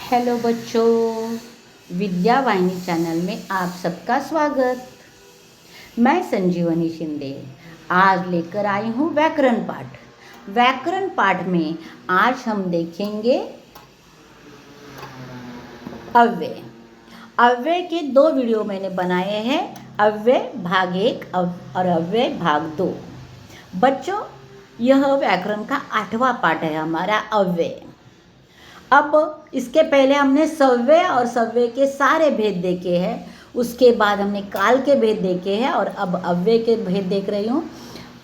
Hello बच्चों, विद्या वाहिनी channel में आप सबका स्वागत। मैं संजीवनी शिंदे आज लेकर आई हूँ व्याकरण पाठ। व्याकरण पाठ में आज हम देखेंगे अव्यय। अव्यय के 2 वीडियो मैंने बनाए हैं, अव्यय भाग 1 और अव्यय भाग 2। बच्चों, यह व्याकरण का 8वां पाठ है हमारा अव्यय। अब इसके पहले हमने सव्यय और सव्यय के सारे भेद देखे हैं, उसके बाद हमने काल के भेद देखे हैं और अब अव्यय के भेद देख रही हूँ।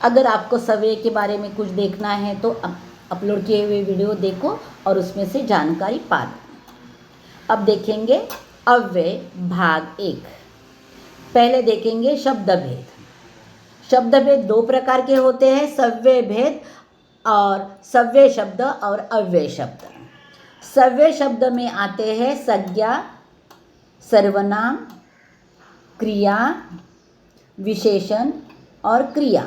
अगर आपको सव्यय के बारे में कुछ देखना है तो अपलोड किए हुए वीडियो देखो और उसमें से जानकारी पा लो। अब देखेंगे अव्यय भाग 1। पहले देखेंगे शब्द भेद। शब्द भेद 2 प्रकार के होते हैं, सव्यय भेद और सव्यय शब्द और अव्यय शब्द। सव्यय शब्द में आते हैं संज्ञा, सर्वनाम, क्रिया, विशेषण और क्रिया।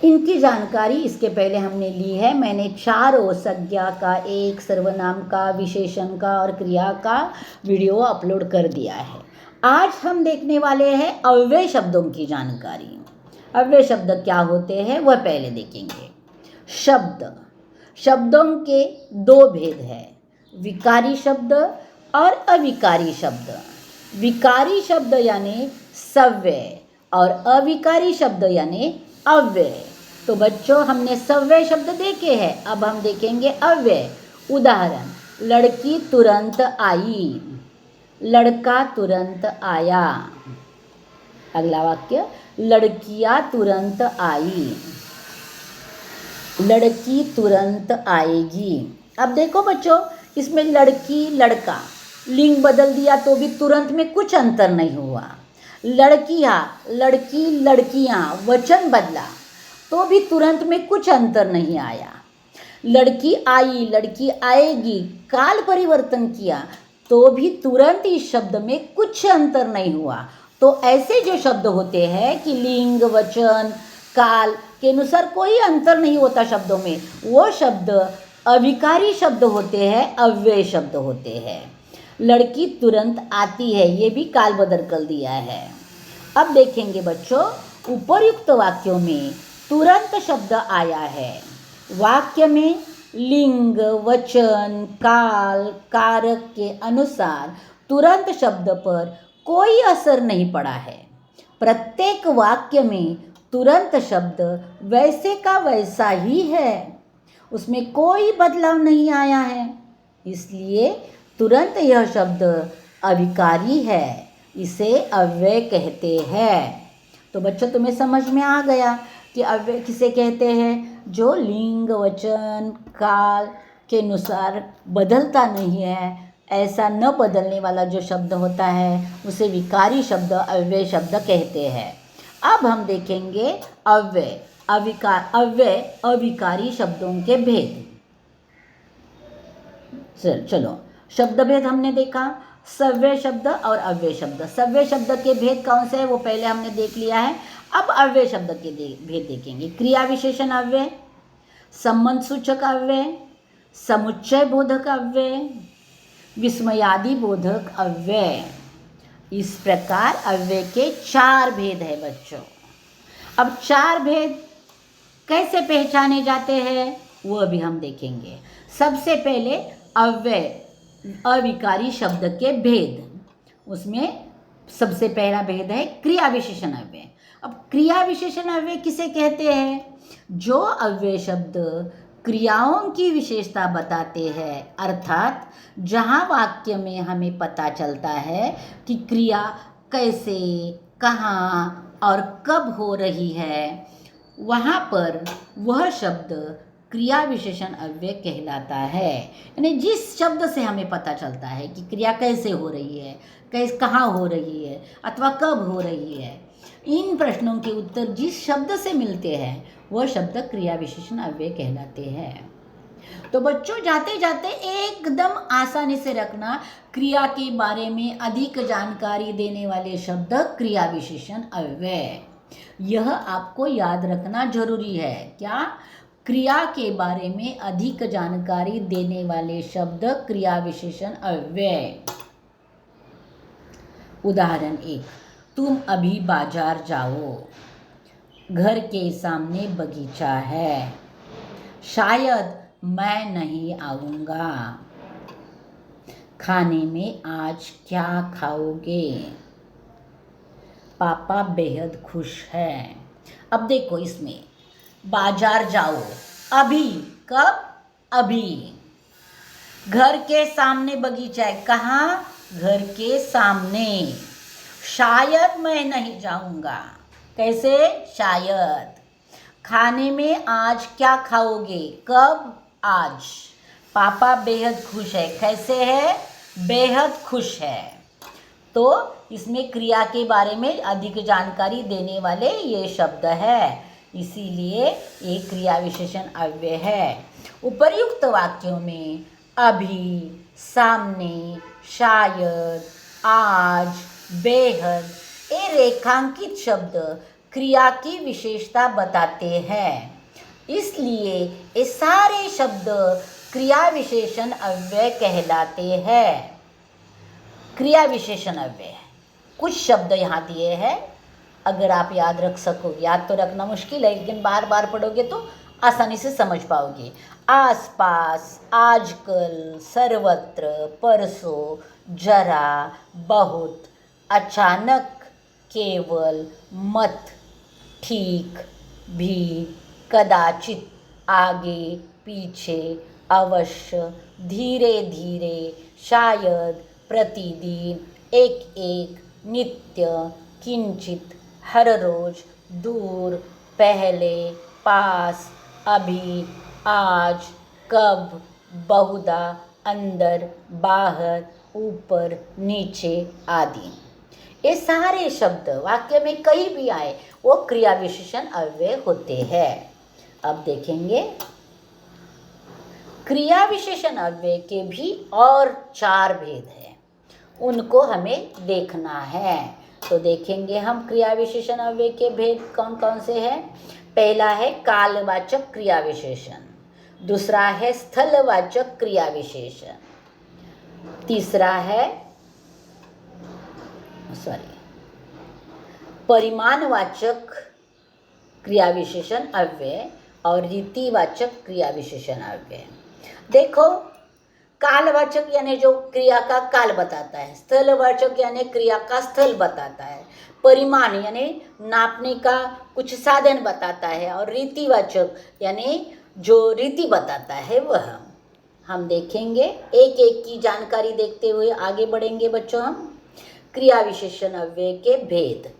इनकी जानकारी इसके पहले हमने ली है। मैंने 4 संज्ञा का, 1 सर्वनाम का, विशेषण का और क्रिया का वीडियो अपलोड कर दिया है। आज हम देखने वाले हैं अव्यय शब्दों की जानकारी। अव्यय शब्द क्या होते हैं वह पहले देखेंगे। शब्दों के 2 भेद हैं, विकारी शब्द और अविकारी शब्द। विकारी शब्द यानी सव्यय और अविकारी शब्द यानी अव्यय। तो बच्चों, हमने सव्यय शब्द देखे हैं, अब हम देखेंगे अव्यय। उदाहरण, लड़की तुरंत आई, लड़का तुरंत आया। अगला वाक्य, लड़कियां तुरंत आई, लड़की तुरंत आएगी। अब देखो बच्चों, इसमें लड़की लड़का लिंग बदल दिया तो भी तुरंत में कुछ अंतर नहीं हुआ। लड़कियां लड़की लड़कियां वचन बदला तो भी तुरंत में कुछ अंतर नहीं आया। लड़की आई लड़की आएगी काल परिवर्तन किया तो भी तुरंत इस शब्द में कुछ अंतर नहीं हुआ। तो ऐसे जो शब्द होते हैं कि लिंग वचन काल के अनुसार कोई अंतर नहीं होता शब्दों में, वो शब्द अविकारी शब्द होते हैं, अव्यय शब्द होते हैं। लड़की तुरंत आती है, ये भी काल बदल कर दिया है। अब देखेंगे बच्चों, उपर्युक्त वाक्यों में तुरंत शब्द आया है। वाक्य में लिंग वचन काल कारक के अनुसार तुरंत शब्द पर कोई असर नहीं पड़ा है। प्रत्येक वाक्य में तुरंत शब्द वैसे का वैसा ही है, उसमें कोई बदलाव नहीं आया है, इसलिए तुरंत यह शब्द अविकारी है, इसे अव्यय कहते हैं। तो बच्चों, तुम्हें समझ में आ गया कि अव्यय किसे कहते हैं? जो लिंग वचन काल के अनुसार बदलता नहीं है, ऐसा न बदलने वाला जो शब्द होता है उसे विकारी शब्द अव्यय शब्द कहते हैं। अब हम देखेंगे अव्यय अविकारी शब्दों के भेद। चलो, शब्द भेद हमने देखा, सव्यय शब्द और अव्यय शब्द। सव्यय शब्द के भेद कौन से हैं वो पहले हमने देख लिया है। अब अव्यय शब्द के भेद देखेंगे। क्रिया विशेषण अव्यय, संबंध सूचक अव्यय, समुच्चय बोधक अव्यय, विस्मयादि बोधक अव्यय। इस प्रकार अव्यय के 4 भेद है बच्चों। अब 4 भेद कैसे पहचाने जाते हैं वह भी हम देखेंगे। सबसे पहले अव्यय अविकारी शब्द के भेद। उसमें सबसे पहला भेद है क्रिया विशेषण अव्यय। अब क्रिया विशेषण अव्यय किसे कहते हैं? जो अव्यय शब्द क्रियाओं की विशेषता बताते हैं, अर्थात जहाँ वाक्य में हमें पता चलता है कि क्रिया कैसे, कहाँ और कब हो रही है, वहाँ पर वह शब्द क्रिया विशेषण अव्यय कहलाता है। यानी जिस शब्द से हमें पता चलता है कि क्रिया कैसे हो रही है, कहाँ हो रही है अथवा कब हो रही है, इन प्रश्नों के उत्तर जिस शब्द से मिलते हैं वह शब्द क्रिया विशेषण अव्यय कहलाते हैं। तो बच्चों, जाते जाते एकदम आसानी से रखना, क्रिया के बारे में अधिक जानकारी देने वाले शब्द क्रिया विशेषण अव्यय। यह आपको याद रखना जरूरी है। क्या? क्रिया के बारे में अधिक जानकारी देने वाले शब्द क्रिया विशेषण अव्यय। उदाहरण 1, तुम अभी बाजार जाओ, घर के सामने बगीचा है, शायद मैं नहीं आऊँगा, खाने में आज क्या खाओगे, पापा बेहद खुश है। अब देखो इसमें बाजार जाओ, अभी, कब, अभी। घर के सामने बगीचा है, कहाँ, घर के सामने। शायद मैं नहीं जाऊँगा, कैसे, शायद। खाने में आज क्या खाओगे, कब, आज। पापा बेहद खुश है, कैसे है, बेहद खुश है। तो इसमें क्रिया के बारे में अधिक जानकारी देने वाले ये शब्द है, इसीलिए ये क्रिया विशेषण अव्यय है। उपर्युक्त वाक्यों में अभी, सामने, शायद, आज, बेहद ये रेखांकित शब्द क्रिया की विशेषता बताते हैं, इसलिए ये सारे शब्द क्रिया विशेषण अव्यय कहलाते हैं। क्रिया विशेषण अव्यय कुछ शब्द यहाँ दिए हैं, अगर आप याद रख सको, याद तो रखना मुश्किल है लेकिन बार बार पढ़ोगे तो आसानी से समझ पाओगे। आसपास, आजकल, सर्वत्र, परसों, जरा, बहुत, अचानक, केवल, मत, ठीक, भी, कदाचित, आगे, पीछे, अवश्य, धीरे धीरे, शायद, प्रतिदिन, एक एक, नित्य, किंचित, हर रोज, दूर, पहले, पास, अभी, आज, कब, बहुधा, अंदर, बाहर, ऊपर, नीचे आदि। ये सारे शब्द वाक्य में कहीं भी आए वो क्रिया विशेषण अव्यय होते हैं। अब देखेंगे क्रिया विशेषण अव्यय के भी और 4 भेद हैं, उनको हमें देखना है। तो देखेंगे हम क्रिया विशेषण अव्यय के भेद कौन कौन से हैं। पहला है कालवाचक क्रिया विशेषण, दूसरा है स्थलवाचक क्रिया विशेषण, तीसरा है परिमाणवाचक क्रिया विशेषण अव्यय और रीतिवाचक क्रिया विशेषण अव्यय। देखो कालवाचक यानी जो क्रिया का काल बताता है, स्थलवाचक यानी क्रिया का स्थल बताता है, परिमाण यानी नापने का कुछ साधन बताता है, और रीतिवाचक यानी जो रीति बताता है वह। हम देखेंगे एक एक की जानकारी देखते हुए आगे बढ़ेंगे बच्चों। हम क्रिया विशेषण अव्यय के भेद।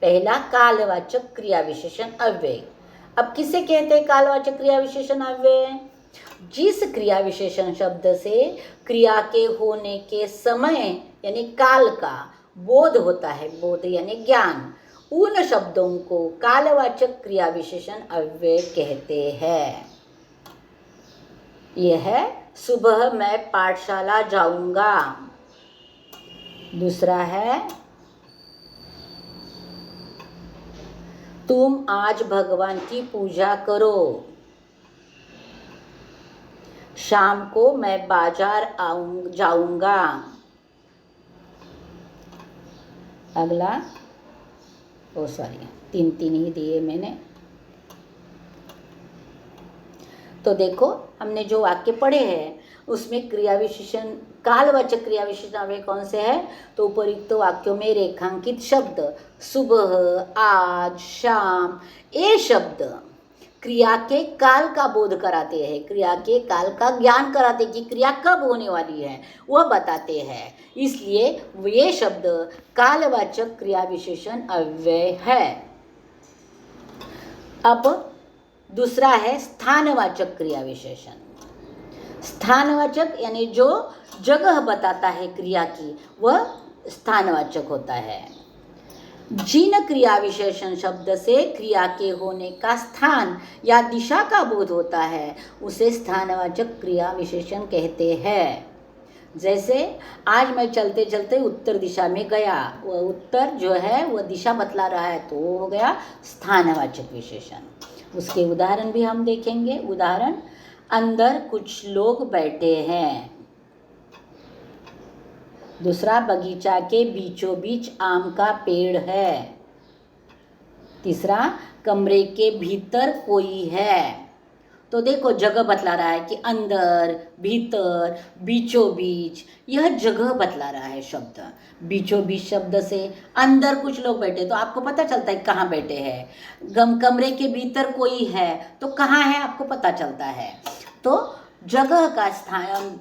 पहला कालवाचक क्रिया विशेषण अव्यय। अब किसे कहते हैं कालवाचक क्रिया विशेषण अव्यय? जिस क्रिया विशेषण शब्द से क्रिया के होने के समय यानी काल का बोध होता है, बोध यानी ज्ञान, उन शब्दों को कालवाचक क्रिया विशेषण अव्यय कहते हैं। यह है सुबह मैं पाठशाला जाऊंगा। दूसरा है तुम आज भगवान की पूजा करो। शाम को मैं बाजार जाऊंगा। अगला तीन ही दिए मैंने। तो देखो हमने जो वाक्य पढ़े हैं उसमें क्रिया विशेषण कालवाचक क्रिया विशेषण अव्यय कौन से है? तो उपयुक्त वाक्यों में रेखांकित शब्द सुबह, आज, शाम, ये शब्द क्रिया के काल का बोध कराते हैं, क्रिया के काल का ज्ञान कराते कि क्रिया कब होने वाली है वह बताते हैं, इसलिए ये शब्द कालवाचक क्रिया विशेषण अव्यय है। अब दूसरा है स्थानवाचक क्रिया विशेषण। स्थानवाचक यानी जो जगह बताता है क्रिया की वह स्थानवाचक होता है। जिन क्रिया विशेषण शब्द से क्रिया के होने का स्थान या दिशा का बोध होता है उसे स्थानवाचक क्रिया विशेषण कहते हैं। जैसे आज मैं चलते चलते उत्तर दिशा में गया, वह उत्तर जो है वह दिशा बतला रहा है तो वो हो गया स्थानवाचक विशेषण। उसके उदाहरण भी हम देखेंगे। उदाहरण, अंदर कुछ लोग बैठे हैं। दूसरा, बगीचा के बीचों बीच आम का पेड़ है। तीसरा, कमरे के भीतर कोई है। तो देखो जगह बतला रहा है कि अंदर, भीतर, बीचों बीच, यह जगह बतला रहा है शब्द। बीचों बीच शब्द से अंदर कुछ लोग बैठे तो आपको पता चलता है कहाँ बैठे हैं। कमरे के भीतर कोई है तो कहाँ है आपको पता चलता है। तो जगह का स्थान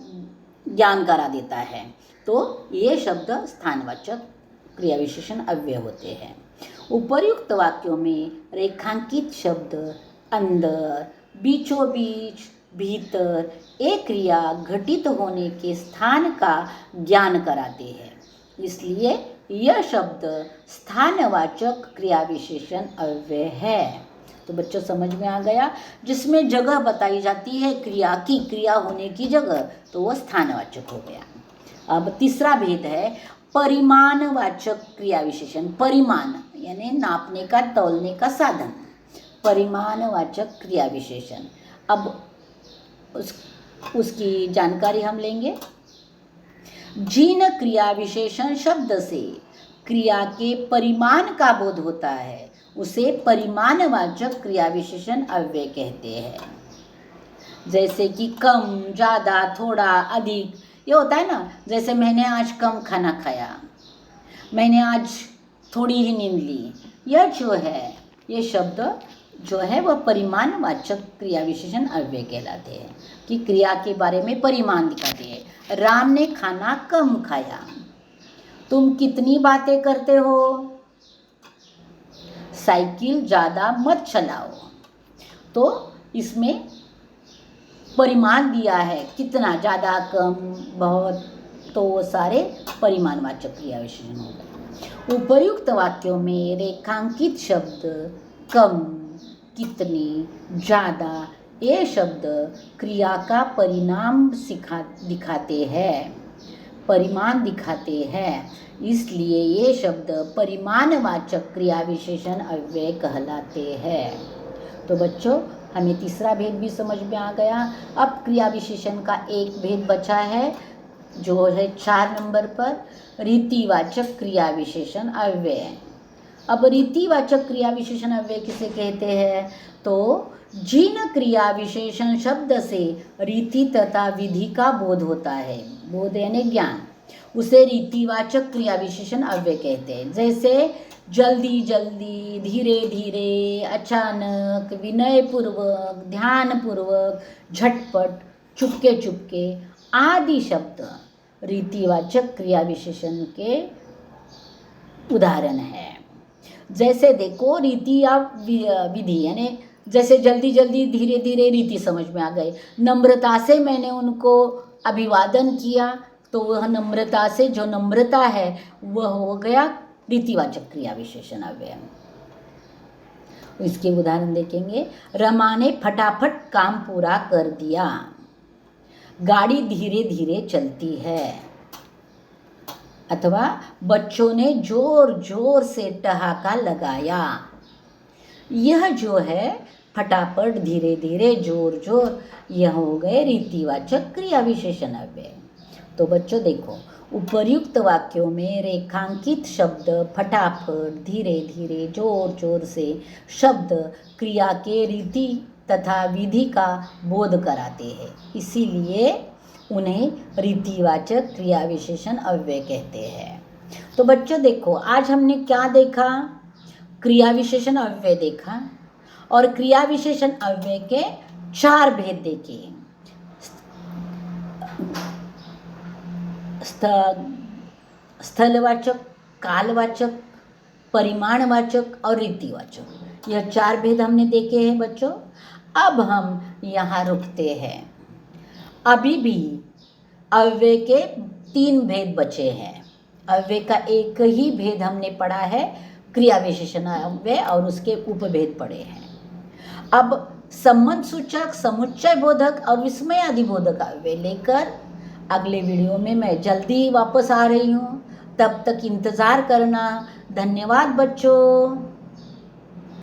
ज्ञान करा देता है। तो ये शब्द स्थानवाचक क्रिया विशेषण अव्यय होते हैं। उपर्युक्त वाक्यों में रेखांकित शब्द अंदर, बीचों बीच, भीतर एक क्रिया घटित होने के स्थान का ज्ञान कराते हैं, इसलिए यह शब्द स्थानवाचक क्रिया विशेषण अव्यय है। तो बच्चों समझ में आ गया, जिसमें जगह बताई जाती है क्रिया की, क्रिया होने की जगह, तो वह स्थानवाचक हो गया। अब तीसरा भेद है परिमाणवाचक क्रिया विशेषण। परिमाण यानी नापने का, तौलने का साधन, परिमाणवाचक क्रिया विशेषण। अब उसकी जानकारी हम लेंगे। जिन क्रिया विशेषण शब्द से क्रिया के परिमाण का बोध होता है उसे परिमाणवाचक क्रिया विशेषण अव्यय कहते हैं। जैसे कि कम, ज़्यादा, थोड़ा, अधिक, ये होता है ना। जैसे मैंने आज कम खाना खाया, मैंने आज थोड़ी ही नींद ली, यह जो है, ये शब्द जो है वह परिमाणवाचक क्रिया विशेषण अव्यय कहलाते हैं कि क्रिया के बारे में परिमाण दिखाते हैं। राम ने खाना कम खाया। तुम कितनी बातें करते हो? साइकिल ज़्यादा मत चलाओ। तो इसमें परिमाण दिया है, कितना, ज़्यादा, कम, बहुत, तो वो सारे परिमाणवाचक क्रिया विशेषण हो गए। उपर्युक्त वाक्यों में रेखांकित शब्द कम, कितनी, ज़्यादा, ये शब्द क्रिया का परिणाम दिखाते हैं, परिमाण दिखाते हैं, इसलिए ये शब्द परिमाणवाचक क्रिया विशेषण अव्यय कहलाते हैं। तो बच्चों हमें तीसरा भेद भी समझ में आ गया। अब क्रिया विशेषण का एक भेद बचा है जो है 4 नंबर पर, रीतिवाचक क्रिया विशेषण अव्यय। अब रीतिवाचक क्रिया विशेषण अव्यय किसे कहते हैं? तो जिन क्रिया विशेषण शब्द से रीति तथा विधि का बोध होता है, बोध यानी ज्ञान, उसे रीतिवाचक क्रिया विशेषण अव्यय कहते हैं। जैसे जल्दी जल्दी, धीरे धीरे, अचानक, विनयपूर्वक, ध्यानपूर्वक, झटपट, चुपके चुपके आदि शब्द रीतिवाचक क्रिया विशेषण के उदाहरण है। जैसे देखो रीति या विधि, यानी जैसे जल्दी जल्दी, धीरे धीरे रीति समझ में आ गई। नम्रता से मैंने उनको अभिवादन किया, तो वह नम्रता से जो नम्रता है वह हो गया रीतिवाचक क्रिया विशेषण अव्यय। इसके उदाहरण देखेंगे। रमा ने फटाफट काम पूरा कर दिया। गाड़ी धीरे धीरे चलती है। अथवा बच्चों ने जोर जोर से ठहाका लगाया। यह जो है फटाफट, धीरे धीरे, जोर जोर, यह हो गए रीतिवाचक क्रिया विशेषण अव्यय। तो बच्चों देखो, उपर्युक्त वाक्यों में रेखांकित शब्द फटाफट, धीरे धीरे, जोर जोर से शब्द क्रिया के रीति तथा विधि का बोध कराते हैं, इसीलिए उन्हें रीतिवाचक क्रिया विशेषण अव्यय कहते हैं। तो बच्चों देखो, आज हमने क्या देखा? क्रिया विशेषण अव्यय देखा और क्रिया विशेषण अव्यय के 4 भेद देखे। स्थलवाचक, कालवाचक, परिमाणवाचक और रीतिवाचक, यह 4 भेद हमने देखे हैं बच्चों। अब हम यहाँ रुकते हैं। अभी भी अव्यय के 3 भेद बचे हैं। अव्यय का एक ही भेद हमने पढ़ा है, क्रिया विशेषण अव्यय, और उसके उपभेद पढ़े हैं। अब संबंध सूचक, समुच्चय बोधक और विस्मय अधिबोधक अव्यय लेकर अगले वीडियो में मैं जल्दी वापस आ रही हूँ। तब तक इंतज़ार करना। धन्यवाद बच्चों।